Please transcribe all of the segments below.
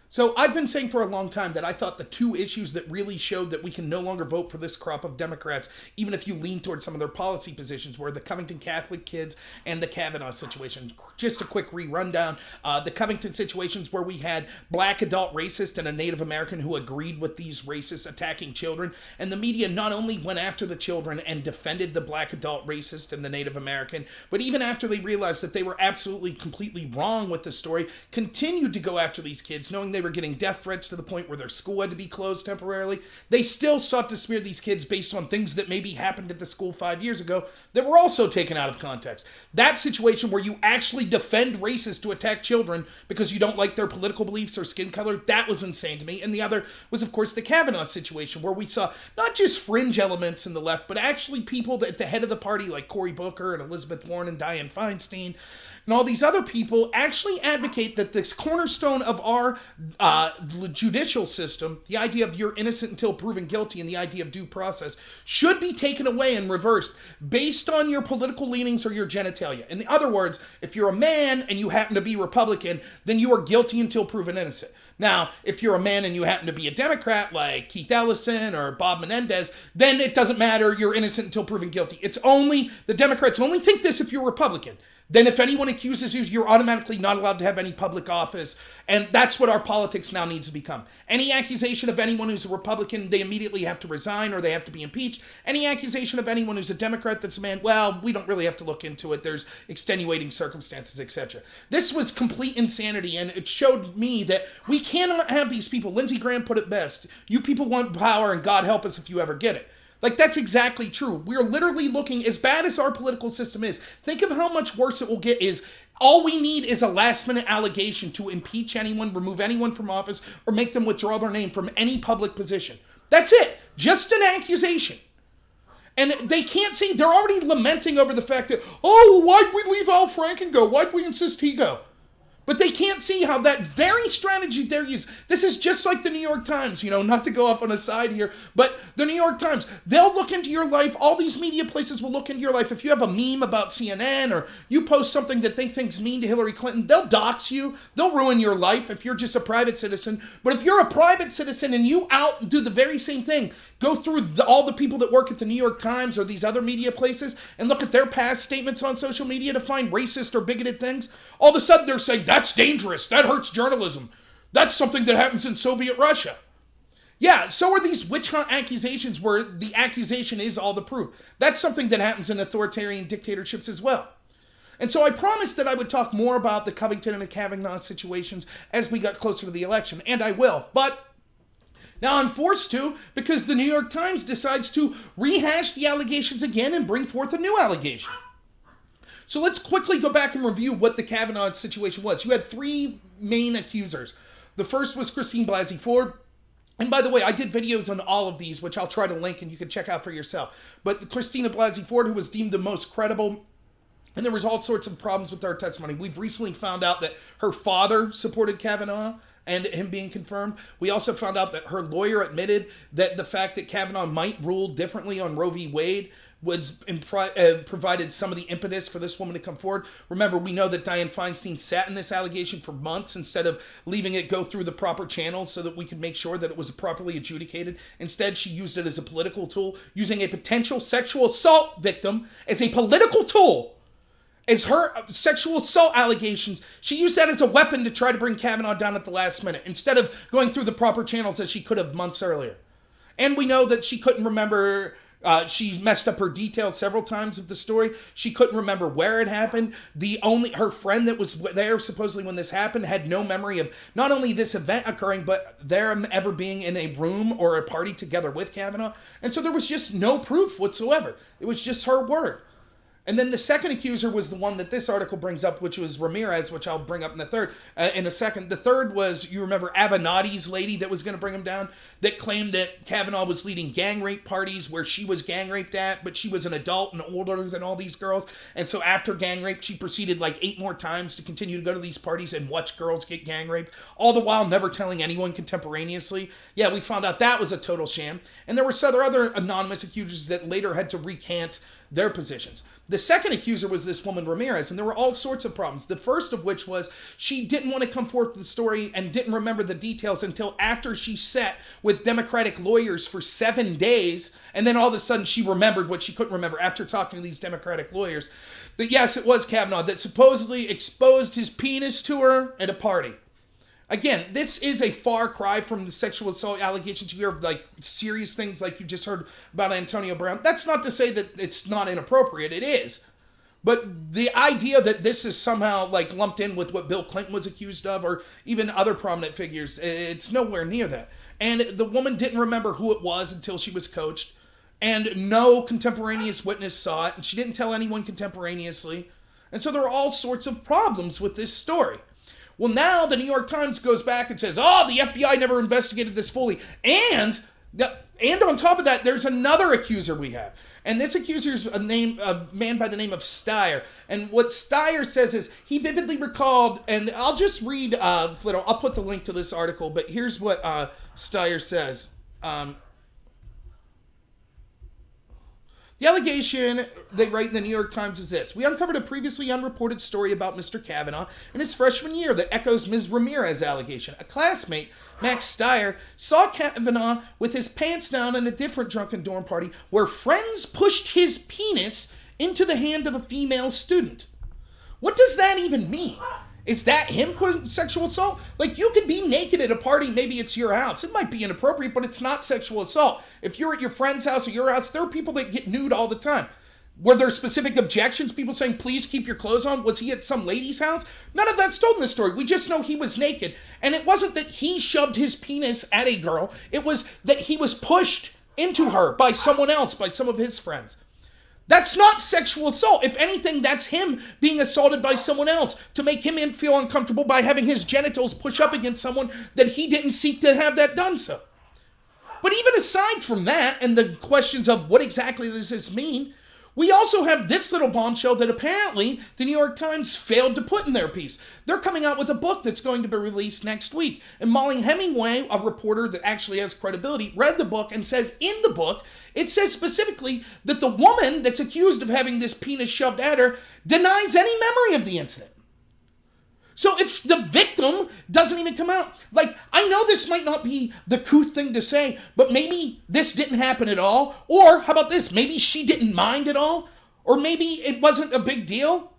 So I've been saying for a long time that I thought the two issues that really showed that we can no longer vote for this crop of Democrats, even if you lean towards some of their policy positions, were the Covington Catholic kids and the Kavanaugh situation. Just a quick rundown. The Covington situations where we had black adult racist and a Native American who agreed with these racists attacking children, and the media not only went after the children and defended the black adult racist and the Native American, but even after they realized that they were absolutely completely wrong with the story, continued to go after these kids, knowing they were getting death threats to the point where their school had to be closed temporarily. They still sought to smear these kids based on things that maybe happened at the school 5 years ago that were also taken out of context. That situation where you actually defend racists to attack children because you don't like their political beliefs or skin color, that was insane to me. And the other was, of course, the Kavanaugh situation, where we saw not just fringe elements in the left, but actually people at the head of the party like Cory Booker and Elizabeth Warren and Dianne Feinstein and all these other people actually advocate that this cornerstone of our judicial system, the idea of you're innocent until proven guilty and the idea of due process, should be taken away and reversed based on your political leanings or your genitalia. In other words, if you're a man and you happen to be Republican, then you are guilty until proven innocent. Now, if you're a man and you happen to be a Democrat like Keith Ellison or Bob Menendez, then it doesn't matter, you're innocent until proven guilty. It's only, the Democrats only think this if you're Republican. Then if anyone accuses you, you're automatically not allowed to have any public office. And that's what our politics now needs to become. Any accusation of anyone who's a Republican, they immediately have to resign or they have to be impeached. Any accusation of anyone who's a Democrat that's a man, well, we don't really have to look into it. There's extenuating circumstances, etc. This was complete insanity, and it showed me that we cannot have these people. Lindsey Graham put it best. You people want power, and God help us if you ever get it. Like, that's exactly true. We're literally looking, as bad as our political system is, think of how much worse it will get. Is all we need is a last-minute allegation to impeach anyone, remove anyone from office, or make them withdraw their name from any public position. That's it. Just an accusation. And they can't see, they're already lamenting over the fact that, oh, why'd we leave Al Franken go? Why'd we insist he go? But they can't see how that very strategy they're using. This is just like the New York Times, not to go off on a side here, but the New York Times, they'll look into your life. All these media places will look into your life. If you have a meme about CNN or you post something that they think's mean to Hillary Clinton, they'll dox you. They'll ruin your life if you're just a private citizen. But if you're a private citizen and you out and do the very same thing, go through all the people that work at the New York Times or these other media places and look at their past statements on social media to find racist or bigoted things. All of a sudden they're saying, that's dangerous. That hurts journalism. That's something that happens in Soviet Russia. Yeah, so are these witch hunt accusations where the accusation is all the proof. That's something that happens in authoritarian dictatorships as well. And so I promised that I would talk more about the Covington and the Kavanaugh situations as we got closer to the election, and I will. But now I'm forced to, because the New York Times decides to rehash the allegations again and bring forth a new allegation. So let's quickly go back and review what the Kavanaugh situation was. You had three main accusers. The first was Christine Blasey Ford. And by the way, I did videos on all of these, which I'll try to link and you can check out for yourself. But Christina Blasey Ford, who was deemed the most credible, and there was all sorts of problems with her testimony. We've recently found out that her father supported Kavanaugh and him being confirmed. We also found out that her lawyer admitted that the fact that Kavanaugh might rule differently on Roe v. Wade provided some of the impetus for this woman to come forward. Remember, we know that Dianne Feinstein sat in this allegation for months instead of leaving it go through the proper channels so that we could make sure that it was properly adjudicated. Instead, she used it as a political tool, using a potential sexual assault victim as a political tool. As her sexual assault allegations, she used that as a weapon to try to bring Kavanaugh down at the last minute, instead of going through the proper channels as she could have months earlier. And we know that she couldn't remember. She messed up her details several times of the story. She couldn't remember where it happened. Her friend that was there supposedly when this happened had no memory of not only this event occurring, but them ever being in a room or a party together with Kavanaugh. And so there was just no proof whatsoever. It was just her word. And then the second accuser was the one that this article brings up, which was Ramirez, which I'll bring up in a second. The third was, you remember Avenatti's lady that was going to bring him down, that claimed that Kavanaugh was leading gang rape parties where she was gang raped at, but she was an adult and older than all these girls. And so after gang rape, she proceeded like 8 more times to continue to go to these parties and watch girls get gang raped, all the while never telling anyone contemporaneously. Yeah, we found out that was a total sham. And there were other anonymous accusers that later had to recant their positions. The second accuser was this woman Ramirez, and there were all sorts of problems. The first of which was she didn't want to come forth with the story and didn't remember the details until after she sat with Democratic lawyers for 7 days, and then all of a sudden she remembered what she couldn't remember after talking to these Democratic lawyers. That yes, it was Kavanaugh that supposedly exposed his penis to her at a party. Again, this is a far cry from the sexual assault allegations you hear of, like, serious things like you just heard about Antonio Brown. That's not to say that it's not inappropriate. It is. But the idea that this is somehow, like, lumped in with what Bill Clinton was accused of, or even other prominent figures, it's nowhere near that. And the woman didn't remember who it was until she was coached. And no contemporaneous witness saw it. And she didn't tell anyone contemporaneously. And so there are all sorts of problems with this story. Well, now the New York Times goes back and says, oh, the FBI never investigated this fully. And on top of that, there's another accuser we have. And this accuser is a man by the name of Steyer. And what Steyer says is he vividly recalled, and I'll just read, Flitto, I'll put the link to this article, but here's what Steyer says. The allegation they write in the New York Times is this. We uncovered a previously unreported story about Mr. Kavanaugh in his freshman year that echoes Ms. Ramirez's allegation. A classmate, Max Steyer, saw Kavanaugh with his pants down in a different drunken dorm party where friends pushed his penis into the hand of a female student. What does that even mean? Is that him putting sexual assault? Like, you could be naked at a party, maybe it's your house. It might be inappropriate, but it's not sexual assault. If you're at your friend's house or your house, there are people that get nude all the time. Were there specific objections? People saying, please keep your clothes on? Was he at some lady's house? None of that's told in this story. We just know he was naked. And it wasn't that he shoved his penis at a girl. It was that he was pushed into her by someone else, by some of his friends. That's not sexual assault. If anything, that's him being assaulted by someone else to make him feel uncomfortable by having his genitals push up against someone that he didn't seek to have that done so. But even aside from that and the questions of what exactly does this mean, we also have this little bombshell that apparently the New York Times failed to put in their piece. They're coming out with a book that's going to be released next week. And Molly Hemingway, a reporter that actually has credibility, read the book and says in the book, it says specifically that the woman that's accused of having this penis shoved at her denies any memory of the incident. So if the victim doesn't even come out, like, I know this might not be the couth thing to say, but maybe this didn't happen at all. Or how about this? Maybe she didn't mind at all. Or maybe it wasn't a big deal.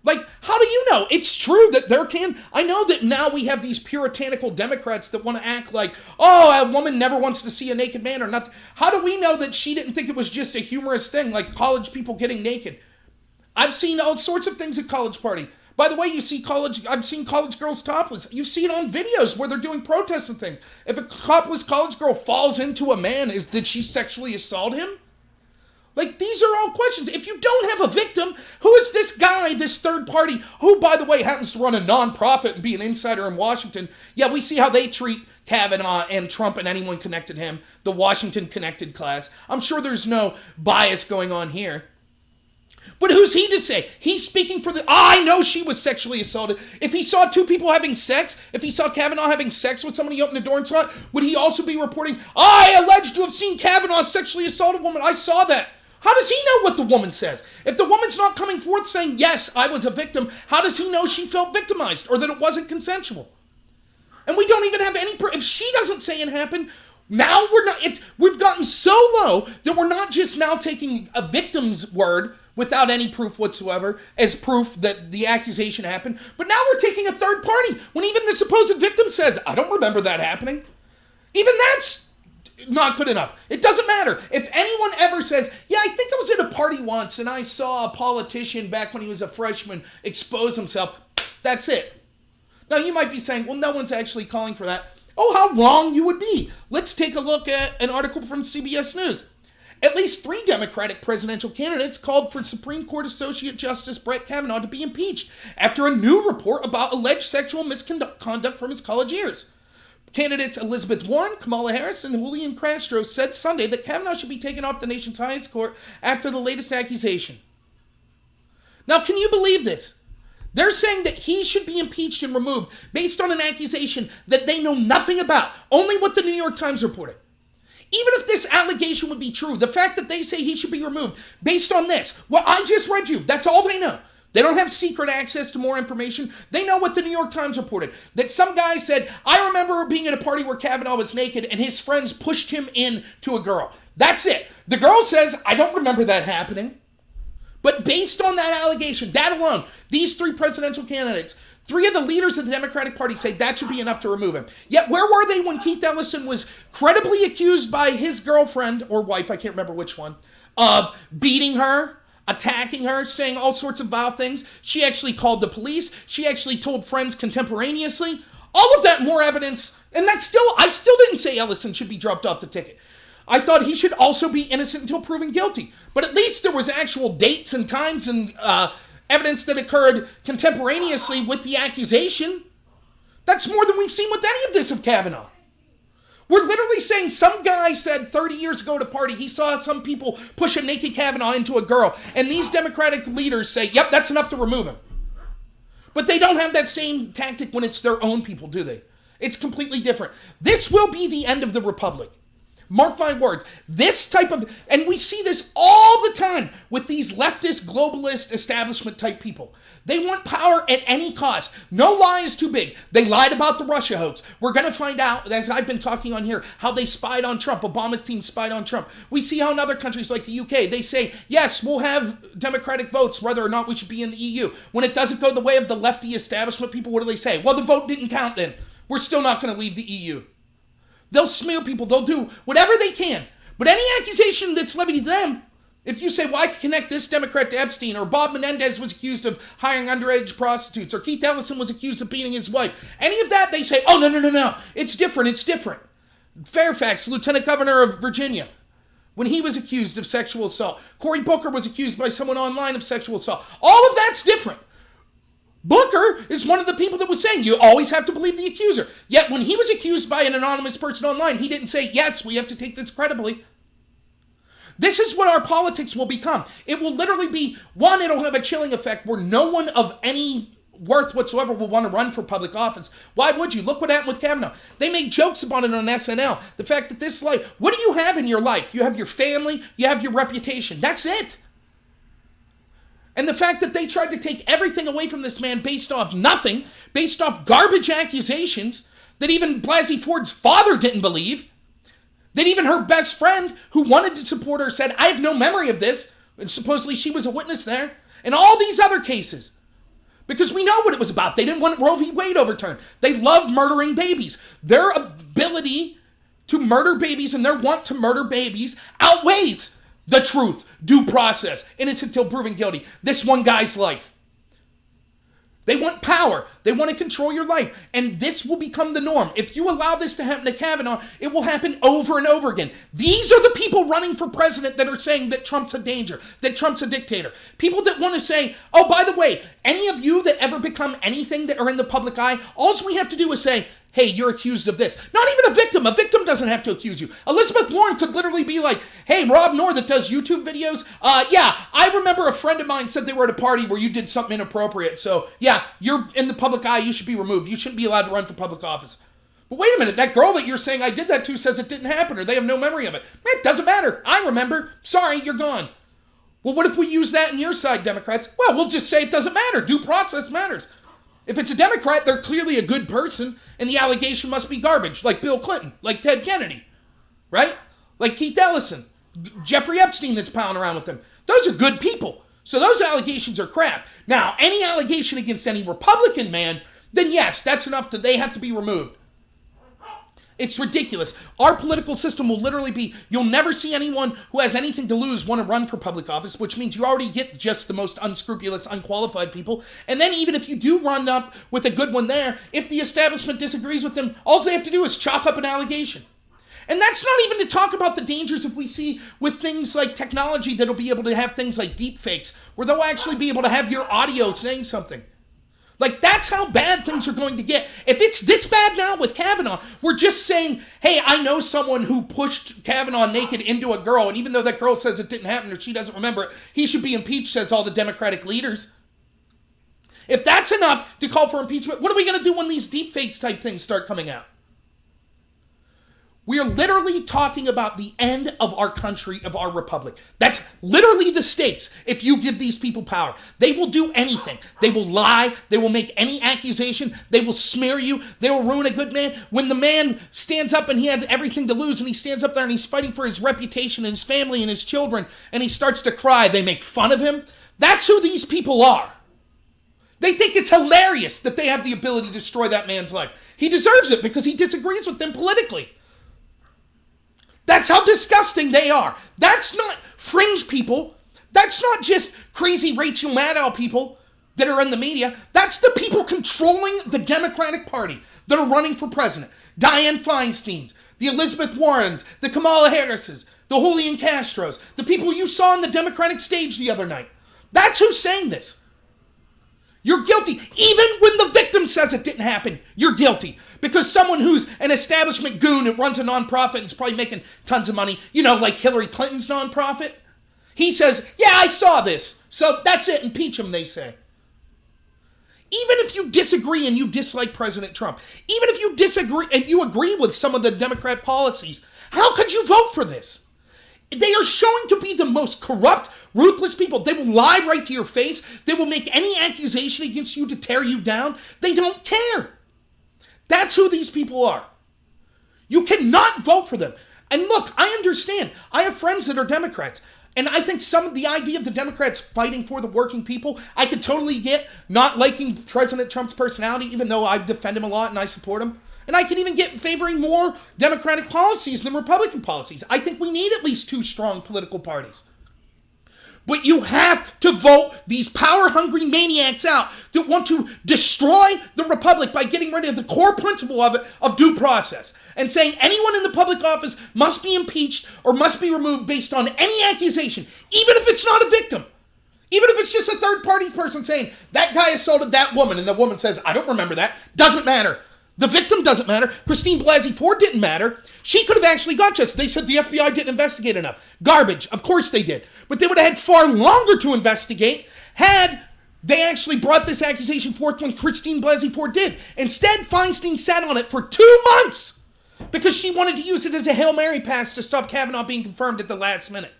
Like, how do you know? It's true that I know that now we have these puritanical Democrats that want to act like, oh, a woman never wants to see a naked man or nothing. How do we know that she didn't think it was just a humorous thing, like college people getting naked? I've seen all sorts of things at college party. By the way, I've seen college girls topless. You see it on videos where they're doing protests and things. If a topless college girl falls into a man, did she sexually assault him? Like, these are all questions. If you don't have a victim, who is this guy, this third party, who, by the way, happens to run a nonprofit and be an insider in Washington? Yeah, we see how they treat Kavanaugh and Trump and anyone connected to him, the Washington-connected class. I'm sure there's no bias going on here. But who's he to say? He's speaking for I know she was sexually assaulted. If he saw two people having sex, if he saw Kavanaugh having sex with somebody opened the door and saw it, would he also be reporting, I allege to have seen Kavanaugh sexually assault a woman? I saw that. How does he know what the woman says? If the woman's not coming forth saying, yes, I was a victim, how does he know she felt victimized or that it wasn't consensual? And we don't even have any proof. If she doesn't say it happened, now we've gotten so low that we're not just now taking a victim's word without any proof whatsoever as proof that the accusation happened, but now we're taking a third party when even the supposed victim says, I don't remember that happening. Even that's not good enough. It doesn't matter. If anyone ever says, yeah, I think I was at a party once and I saw a politician back when he was a freshman expose himself, that's it. Now you might be saying, well, no one's actually calling for that. Oh, how wrong you would be. Let's take a look at an article from CBS News. At least 3 Democratic presidential candidates called for Supreme Court Associate Justice Brett Kavanaugh to be impeached after a new report about alleged sexual misconduct from his college years. Candidates Elizabeth Warren, Kamala Harris, and Julian Castro said Sunday that Kavanaugh should be taken off the nation's highest court after the latest accusation. Now, can you believe this? They're saying that he should be impeached and removed based on an accusation that they know nothing about, only what the New York Times reported. Even if this allegation would be true, the fact that they say he should be removed based on this, what I just read you, that's all they know. They don't have secret access to more information. They know what the New York Times reported. That some guy said, I remember being at a party where Kavanaugh was naked and his friends pushed him in to a girl. That's it. The girl says, I don't remember that happening. But based on that allegation, that alone, these 3 presidential candidates, 3 of the leaders of the Democratic Party say that should be enough to remove him. Yet where were they when Keith Ellison was credibly accused by his girlfriend or wife, I can't remember which one, of beating her, attacking her, saying all sorts of vile things? She actually called the police. She actually told friends contemporaneously. All of that, more evidence. And I still didn't say Ellison should be dropped off the ticket. I thought he should also be innocent until proven guilty. But at least there was actual dates and times and evidence that occurred contemporaneously with the accusation. That's more than we've seen with any of this of Kavanaugh. We're literally saying some guy said 30 years ago at a party he saw some people push a naked Kavanaugh into a girl, and these Democratic leaders say, yep, that's enough to remove him. But they don't have that same tactic when it's their own people, do they? It's completely different. This will be the end of the republic. Mark my words. This type of, and we see this all the time with these leftist, globalist, establishment type people. They want power at any cost. No lie is too big. They lied about the Russia hoax. We're going to find out, as I've been talking on here, how they spied on Trump. Obama's team spied on Trump. We see how in other countries like the UK, they say, yes, we'll have democratic votes whether or not we should be in the EU. When it doesn't go the way of the lefty establishment people, what do they say? Well, the vote didn't count then. We're still not going to leave the EU. They'll smear people. They'll do whatever they can. But any accusation that's levied to them, if you say, well, I can connect this Democrat to Epstein, or Bob Menendez was accused of hiring underage prostitutes, or Keith Ellison was accused of beating his wife, any of that, they say, oh, no. It's different. Fairfax, Lieutenant Governor of Virginia, when he was accused of sexual assault. Cory Booker was accused by someone online of sexual assault. All of that's different. Booker is one of the people that was saying you always have to believe the accuser. Yet when he was accused by an anonymous person online, he didn't say, yes, we have to take this credibly. This is what our politics will become. It will literally be, one, it'll have a chilling effect where no one of any worth whatsoever will want to run for public office. Why would you? Look what happened with Kavanaugh. They made jokes about it on SNL. The fact that this life, what do you have in your life? You have your family, you have your reputation. That's it. And the fact that they tried to take everything away from this man based off nothing, based off garbage accusations that even Blasey Ford's father didn't believe, that even her best friend who wanted to support her said, I have no memory of this, and supposedly she was a witness there, and all these other cases. Because we know what it was about. They didn't want Roe v. Wade overturned. They love murdering babies. Their ability to murder babies and their want to murder babies outweighs the truth, due process, innocent until proven guilty. This one guy's life. They want power. They want to control your life. And this will become the norm. If you allow this to happen to Kavanaugh, it will happen over and over again. These are the people running for president that are saying that Trump's a danger, that Trump's a dictator. People that want to say, oh, by the way, any of you that ever become anything that are in the public eye, all we have to do is say, hey, you're accused of this. Not even a victim. A victim doesn't have to accuse you. Elizabeth Warren could literally be like, hey, Rob Noor that does YouTube videos, yeah, I remember a friend of mine said they were at a party where you did something inappropriate. So, yeah, you're in the public eye. You should be removed. You shouldn't be allowed to run for public office. But wait a minute. That girl that you're saying I did that to says it didn't happen or they have no memory of it. Man, it doesn't matter. I remember. Sorry, you're gone. Well, what if we use that in your side, Democrats? Well, we'll just say it doesn't matter. Due process matters. If it's a Democrat, they're clearly a good person, and the allegation must be garbage, like Bill Clinton, like Ted Kennedy, right? Like Keith Ellison, Jeffrey Epstein that's pounding around with them. Those are good people. So those allegations are crap. Now, any allegation against any Republican man, then yes, that's enough that they have to be removed. It's ridiculous. Our political system will literally be, you'll never see anyone who has anything to lose want to run for public office, which means you already get just the most unscrupulous, unqualified people. And then even if you do run up with a good one there, if the establishment disagrees with them, all they have to do is chalk up an allegation. And that's not even to talk about the dangers if we see with things like technology that'll be able to have things like deep fakes, where they'll actually be able to have your audio saying something. Like, that's how bad things are going to get. If it's this bad now with Kavanaugh, we're just saying, hey, I know someone who pushed Kavanaugh naked into a girl, and even though that girl says it didn't happen or she doesn't remember it, he should be impeached, says all the Democratic leaders. If that's enough to call for impeachment, what are we going to do when these deepfakes type things start coming out? We are literally talking about the end of our country, of our republic. That's literally the stakes if you give these people power. They will do anything. They will lie. They will make any accusation. They will smear you. They will ruin a good man. When the man stands up and he has everything to lose and he stands up there and he's fighting for his reputation and his family and his children and he starts to cry, they make fun of him. That's who these people are. They think it's hilarious that they have the ability to destroy that man's life. He deserves it because he disagrees with them politically. That's how disgusting they are. That's not fringe people. That's not just crazy Rachel Maddow people that are in the media. That's the people controlling the Democratic Party that are running for president. Dianne Feinsteins, the Elizabeth Warrens, the Kamala Harrises, the Julian Castros, the people you saw on the Democratic stage the other night. That's who's saying this. You're guilty. Even when the victim says it didn't happen, you're guilty. Because someone who's an establishment goon that runs a nonprofit and is probably making tons of money, you know, like Hillary Clinton's nonprofit, he says, yeah, I saw this. So that's it. Impeach him, they say. Even if you disagree and you dislike President Trump, even if you disagree and you agree with some of the Democrat policies, how could you vote for this? They are showing to be the most corrupt, ruthless people. They will lie right to your face. They will make any accusation against you to tear you down. They don't care. That's who these people are. You cannot vote for them. And look, I understand. I have friends that are Democrats. And I think some of the idea of the Democrats fighting for the working people, I could totally get not liking President Trump's personality, even though I defend him a lot and I support him. And I can even get favoring more Democratic policies than Republican policies. I think we need at least two strong political parties. But you have to vote these power-hungry maniacs out that want to destroy the republic by getting rid of the core principle of it, of due process, and saying anyone in the public office must be impeached or must be removed based on any accusation, even if it's not a victim. Even if it's just a third-party person saying, that guy assaulted that woman, and the woman says, I don't remember that. Doesn't matter. The victim doesn't matter. Christine Blasey Ford didn't matter. She could have actually got justice. They said the FBI didn't investigate enough. Garbage. Of course they did. But they would have had far longer to investigate had they actually brought this accusation forth when Christine Blasey Ford did. Instead, Feinstein sat on it for 2 months because she wanted to use it as a Hail Mary pass to stop Kavanaugh being confirmed at the last minute.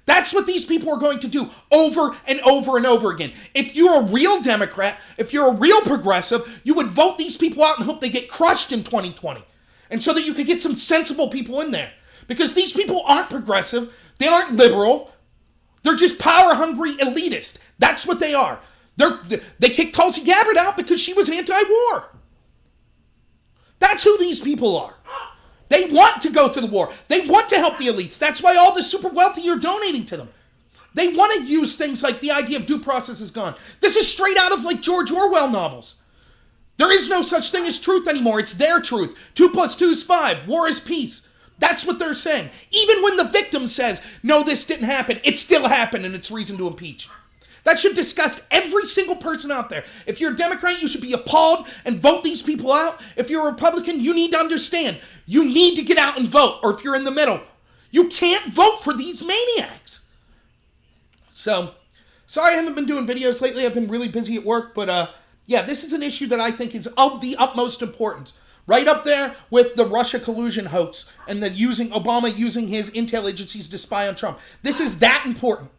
That's what these people are going to do over and over and over again. If you're a real Democrat, if you're a real progressive, you would vote these people out and hope they get crushed in 2020. And so that you could get some sensible people in there. Because these people aren't progressive. They aren't liberal. They're just power-hungry elitists. That's what they are. They kicked Tulsi Gabbard out because she was anti-war. That's who these people are. They want to go to the war. They want to help the elites. That's why all the super wealthy are donating to them. They want to use things like the idea of due process is gone. This is straight out of like George Orwell novels. There is no such thing as truth anymore. It's their truth. 2 + 2 is 5. War is peace. That's what they're saying. Even when the victim says, no, this didn't happen, it still happened and it's reason to impeach. That should disgust every single person out there. If you're a Democrat, you should be appalled and vote these people out. If you're a Republican, you need to understand. You need to get out and vote. Or if you're in the middle, you can't vote for these maniacs. So, sorry I haven't been doing videos lately. I've been really busy at work. But yeah, this is an issue that I think is of the utmost importance. Right up there with the Russia collusion hoax and the Obama using his intel agencies to spy on Trump. This is that important.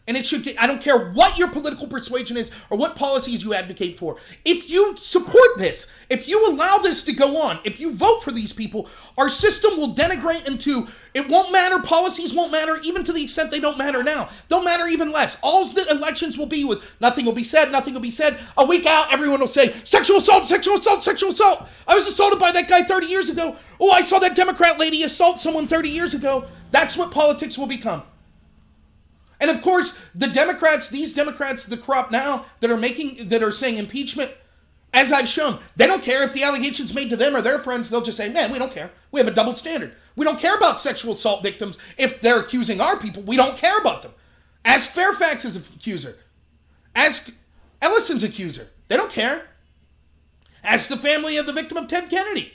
And it should I don't care what your political persuasion is or what policies you advocate for. If you support this, if you allow this to go on, if you vote for these people, our system will denigrate into, it won't matter, policies won't matter, even to the extent they don't matter now. They'll matter even less. All the elections will be with, nothing will be said, nothing will be said. A week out, everyone will say, sexual assault, sexual assault, sexual assault. I was assaulted by that guy 30 years ago. Oh, I saw that Democrat lady assault someone 30 years ago. That's what politics will become. And of course, these Democrats, the crop now that are saying impeachment, as I've shown, they don't care if the allegations made to them or their friends. They'll just say, man, we don't care. We have a double standard. We don't care about sexual assault victims. If they're accusing our people, we don't care about them. Ask Fairfax's accuser. Ask Ellison's accuser. They don't care. Ask the family of the victim of Ted Kennedy.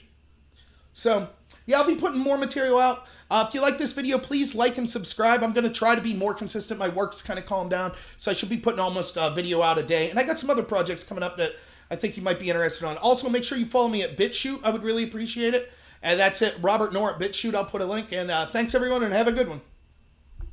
So, yeah, I'll be putting more material out. If you like this video, please like and subscribe. I'm going to try to be more consistent. My work's kind of calmed down, so I should be putting almost a video out a day. And I got some other projects coming up that I think you might be interested on. Also, make sure you follow me at BitChute. I would really appreciate it. And that's it. Robert Knorr at BitChute. I'll put a link. And thanks, everyone, and have a good one.